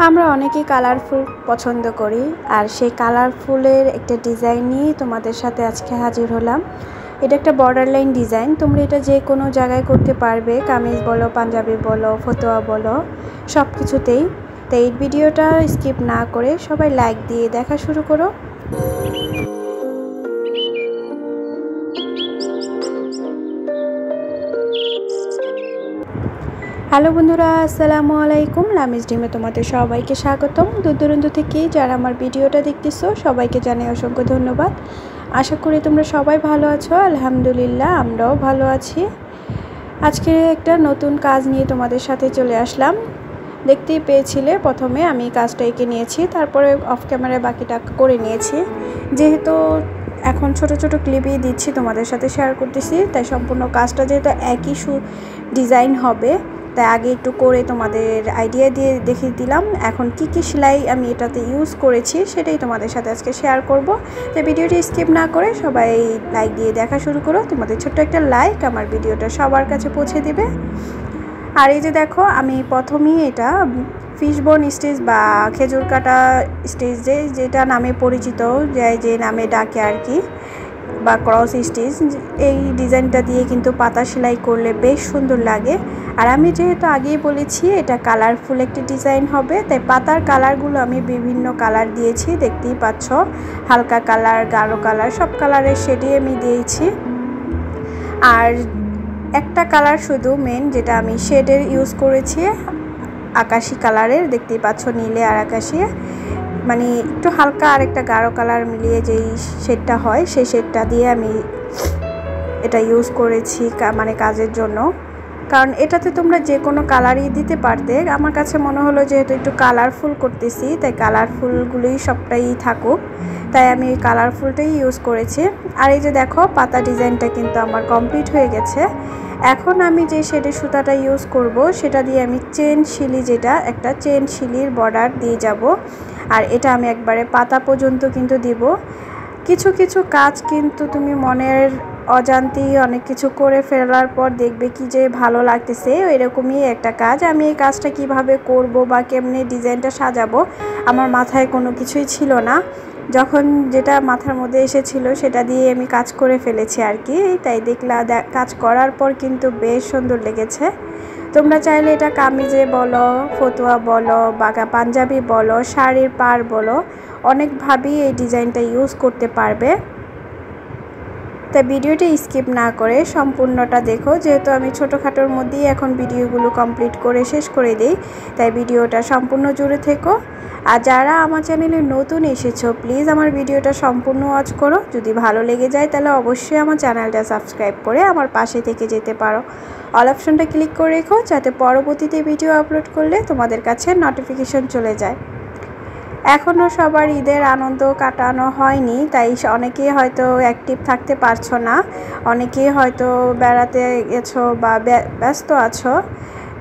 আমরা অনেকেই কালারফুল পছন্দ করি, আর সেই কালারফুলের একটা ডিজাইন নিয়ে তোমাদের সাথে আজকে হাজির হলাম। এটা একটা বর্ডার লাইন ডিজাইন। তোমরা এটা যে কোনো জায়গায় করতে পারবে, কামিজ বলো, পাঞ্জাবি বলো, ফতোয়া বলো, সব কিছুতেই। তো এই ভিডিওটা স্কিপ না করে সবাই লাইক দিয়ে দেখা শুরু করো। হ্যালো বন্ধুরা, আসসালামু আলাইকুম। লামিজ ডিমে তোমাদের সবাইকে স্বাগতম। দূর দূরান্ত থেকে যারা আমার ভিডিওটা দেখতেছো সবাইকে জানাই অসংখ্য ধন্যবাদ। আশা করি তোমরা সবাই ভালো আছো। আলহামদুলিল্লাহ, আমরাও ভালো আছি। আজকে একটা নতুন কাজ নিয়ে তোমাদের সাথে চলে আসলাম। দেখতেই পেয়েছিলে প্রথমে আমি কাজটা এঁকে নিয়েছি, তারপরে অফ ক্যামেরায় বাকিটা করে নিয়েছি। যেহেতু এখন ছোট ছোট ক্লিপই দিচ্ছি, তোমাদের সাথে শেয়ার করতেছি, তাই সম্পূর্ণ কাজটা যেহেতু একই ডিজাইন হবে, তাই আগে একটু করে তোমাদের আইডিয়া দিয়ে দেখিয়ে দিলাম। এখন কি কি সেলাই আমি এটাতে ইউজ করেছি সেটাই তোমাদের সাথে আজকে শেয়ার করব। তো ভিডিওটি স্কিপ না করে সবাই লাইক দিয়ে দেখা শুরু করো। তোমাদের ছোট্ট একটা লাইক আমার ভিডিওটা সবার কাছে পৌঁছে দিবে। আর এই যে দেখো, আমি প্রথমেই এটা ফিশবোন স্টিচ বা খেজুর কাটা স্টিচ যেটা নামে পরিচিত, যে নামে ডাকে আর কি, বা ক্রস স্টিচ, এই ডিজাইনটা দিয়ে কিন্তু পাতা সেলাই করলে বেশ সুন্দর লাগে। আর আমি যেহেতু আগেই বলেছি এটা কালারফুল একটি ডিজাইন হবে, তাই পাতার কালারগুলো আমি বিভিন্ন কালার দিয়েছি, দেখতেই পাচ্ছ। হালকা কালার, গাঢ় কালার, সব কালারের শেডই আমি দিয়েছি। আর একটা কালার শুধু মেন যেটা আমি শেডের ইউজ করেছি, আকাশি কালারের, দেখতেই পাচ্ছ, নীলে আর আকাশি, মানে একটু হালকা আর একটা গাঢ় কালার মিলিয়ে যেই শেডটা হয় সেই শেডটা দিয়ে আমি এটা ইউজ করেছি মানে কাজের জন্য। কারণ এটাতে তোমরা যে কোনো কালারই দিতে পারতে। আমার কাছে মনে হলো যেহেতু একটু কালারফুল করতেছি, তাই কালারফুলগুলোই সবটাই থাকুক, তাই আমি এই কালারফুলটাই ইউজ করেছি। আর এই যে দেখো, পাতা ডিজাইনটা কিন্তু আমার কমপ্লিট হয়ে গেছে। এখন আমি যে শেডের সুতাটা ইউজ করব সেটা দিয়ে আমি চেন শিলি, যেটা একটা চেন শিলির বর্ডার দিয়ে যাব। আর এটা আমি একবারে পাতা পর্যন্ত কিন্তু দিব। কিছু কিছু কাজ কিন্তু তুমি মনের অজান্তেই অনেক কিছু করে ফেলার পর দেখবে কি যে ভালো লাগতেছে, এরকমই একটা কাজ। আমি এই কাজটা কিভাবে করব বা কেমনে ডিজাইনটা সাজাবো আমার মাথায় কোনো কিছুই ছিল না। যখন যেটা মাথার মধ্যে এসেছিল সেটা দিয়ে আমি কাজ করে ফেলেছি আর কি। তাই কাজ করার পর কিন্তু বেশ সুন্দর লেগেছে। তোমরা চাইলে এটা কামিজে বলো, ফতুয়া বলো, বা পাঞ্জাবি বলো, শাড়ির পাড় বলো, অনেকভাবেই এই ডিজাইনটা ইউজ করতে পারবে। তাই ভিডিওটি স্কিপ না করে সম্পূর্ণটা দেখো। যেহেতু আমি ছোটোখাটোর মধ্যেই এখন ভিডিওগুলো কমপ্লিট করে শেষ করে দিই, তাই ভিডিওটা সম্পূর্ণ জুড়ে থেকো। আর যারা আমার চ্যানেলে নতুন এসেছো প্লিজ আমার ভিডিওটা সম্পূর্ণ ওয়াচ করো। যদি ভালো লেগে যায় তাহলে অবশ্যই আমার চ্যানেলটা সাবস্ক্রাইব করে আমার পাশে থেকে যেতে পারো। অল অপশনটা ক্লিক করে রেখো, যাতে পরবর্তীতে ভিডিও আপলোড করলে তোমাদের কাছে নোটিফিকেশন চলে যায়। এখনও সবার ঈদের আনন্দ কাটানো হয়নি, তাই অনেকেই হয়তো অ্যাক্টিভ থাকতে পারছো না, অনেকেই হয়তো বেড়াতে গেছো বা ব্যস্ত আছো,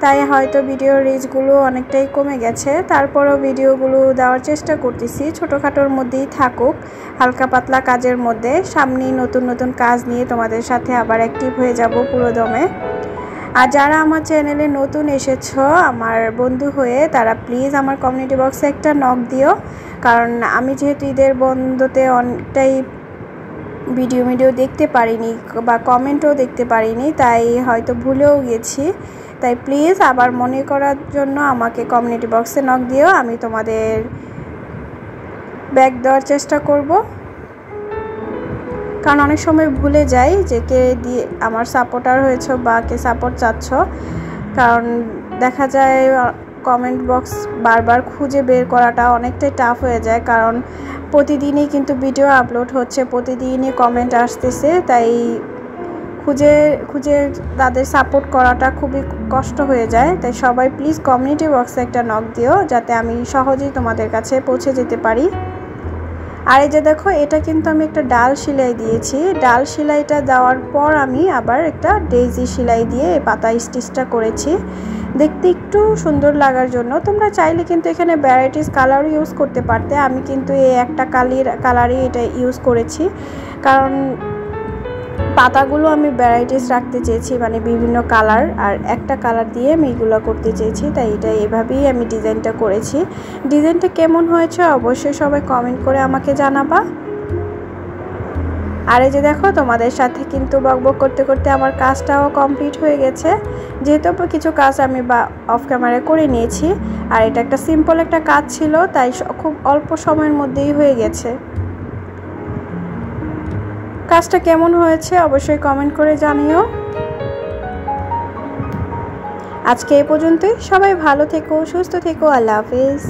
তাই হয়তো ভিডিও রিচগুলো অনেকটাই কমে গেছে। তারপরও ভিডিওগুলো দেওয়ার চেষ্টা করতেছি, ছোটোখাটোর মধ্যেই থাকুক, হালকা পাতলা কাজের মধ্যে। সামনেই নতুন নতুন কাজ নিয়ে তোমাদের সাথে আবার অ্যাক্টিভ হয়ে যাব পুরো দমে। আর যারা আমার চ্যানেলে নতুন এসেছো আমার বন্ধু হয়ে, তারা প্লিজ আমার কমিউনিটি বক্সে একটা নক দিও। কারণ আমি যেহেতু ঈদের বন্ধতে অনেকটাই ভিডিও দেখতে পারিনি বা কমেন্টও দেখতে পারিনি, তাই হয়তো ভুলেও গেছি। তাই প্লিজ আবার মনে করার জন্য আমাকে কমিউনিটি বক্সে নক দিও, আমি তোমাদের ব্যাক দেওয়ার চেষ্টা করব। কারণ অনেক সময় ভুলে যাই যে কে দিয়ে আমার সাপোর্টার হয়েছ বা কে সাপোর্ট চাচ্ছ। কারণ দেখা যায় কমেন্ট বক্স বারবার খুঁজে বের করাটা অনেকটাই টাফ হয়ে যায়, কারণ প্রতিদিনই কিন্তু ভিডিও আপলোড হচ্ছে, প্রতিদিনই কমেন্ট আসতেছে, তাই খুঁজে খুঁজে তাদের সাপোর্ট করাটা খুবই কষ্ট হয়ে যায়। তাই সবাই প্লিজ কমিউনিটি বক্সে একটা নক দিও, যাতে আমি সহজেই তোমাদের কাছে পৌঁছে যেতে পারি। আর এই যে দেখো, এটা কিন্তু আমি একটা ডাল সেলাই দিয়েছি। ডাল সেলাইটা দেওয়ার পর আমি আবার একটা ডেইজি সেলাই দিয়ে পাতা স্টিচটা করেছি, দেখতে একটু সুন্দর লাগার জন্য। তোমরা চাইলে কিন্তু এখানে ভ্যারাইটিস কালারও ইউজ করতে পারতে। আমি কিন্তু এই একটা কালারই এটা ইউজ করেছি, কারণ পাতাগুলো আমি ভ্যারাইটিস রাখতে চেয়েছি, মানে বিভিন্ন কালার, আর একটা কালার দিয়ে আমি এগুলো করতে চেয়েছি, তাই এটা এভাবেই আমি ডিজাইনটা করেছি। ডিজাইনটা কেমন হয়েছে অবশ্যই সবাই কমেন্ট করে আমাকে জানাবা। আর এই যে দেখো, তোমাদের সাথে কিন্তু বকবক করতে করতে আমার কাজটাও কমপ্লিট হয়ে গেছে। যেহেতু কিছু কাজ আমি অফ ক্যামেরায় করে নিয়েছি, আর এটা একটা সিম্পল একটা কাজ ছিল, তাই খুব অল্প সময়ের মধ্যেই হয়ে গেছে। কাজটা কেমন হয়েছে অবশ্যই কমেন্ট করে জানিও। আজকে এই পর্যন্তই, সবাই ভালো থেকো, সুস্থ থেকো, আল্লাহ হাফেজ।